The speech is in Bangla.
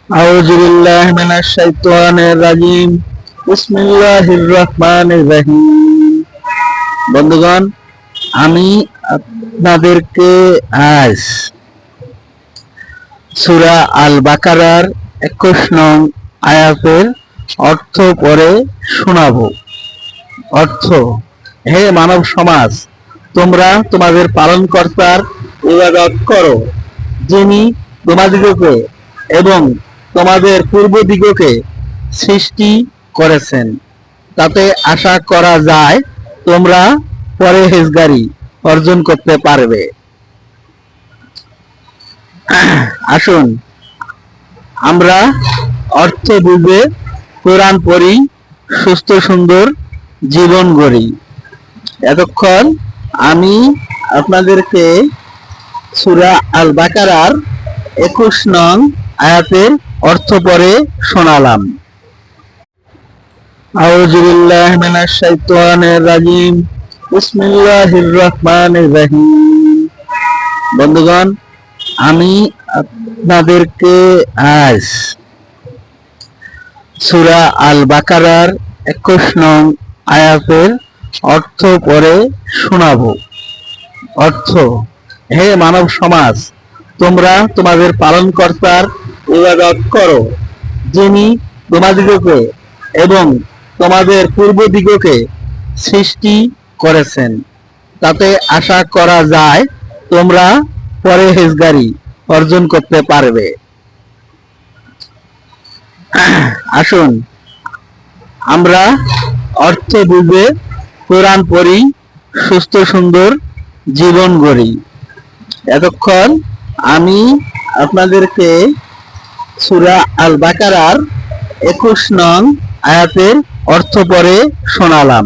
আউযু বিল্লাহি মিনাশ শাইতানির রাজিম। বিসমিল্লাহির রহমানির রহিম। বন্ধুগণ, আমি আপনাদেরকে আজ সূরা আল বাকারার 21 নং আয়াতের অর্থ পড়ে শোনাবো। অর্থ: হে মানব সমাজ, তোমরা তোমাদের পালনকর্তার ইবাদত করো, যিনি তোমাদিগকে এবং তোমাদের পূর্বদিগকে সৃষ্টি করেছেন। তাতে আশা করা যায় তোমরা পরহেজগারি অর্জন করতে পারবে। আসুন আমরা অর্থ বুঝে কোরআন পড়ি, সুস্থ সুন্দর জীবন গড়ি। এতক্ষণ আমি আপনাদেরকে সূরা আল বাকারার 21 নং আয়াতের অর্থ পড়ে শোনালাম। আউযু বিল্লাহি মিনাশ শাইতানির রাজিম। বিসমিল্লাহির রহমানির রহিম। বন্ধুগণ, আমি আপনাদেরকে আজ সূরা আল বাকারার 21 নং আয়াতের অর্থ পড়ে শোনাবো। অর্থ: হে মানব সমাজ, তোমরা তোমাদের পালনকর্তার ইবাদত করো, যিনি তোমাদিগকে এবং তোমাদের পূর্বদিগকে সৃষ্টি করেছেন। তাতে আশা করা যায় তোমরা পরহেজগারি অর্জন করতে পারবে। আসুন আমরা অর্থ বুঝে কোরআন পড়ি, সুস্থ সুন্দর জীবন গড়ি। এতক্ষণ আমি আপনাদেরকে সূরা আল বাকারার 21 নং আয়াতের অর্থ পড়ে শোনালাম।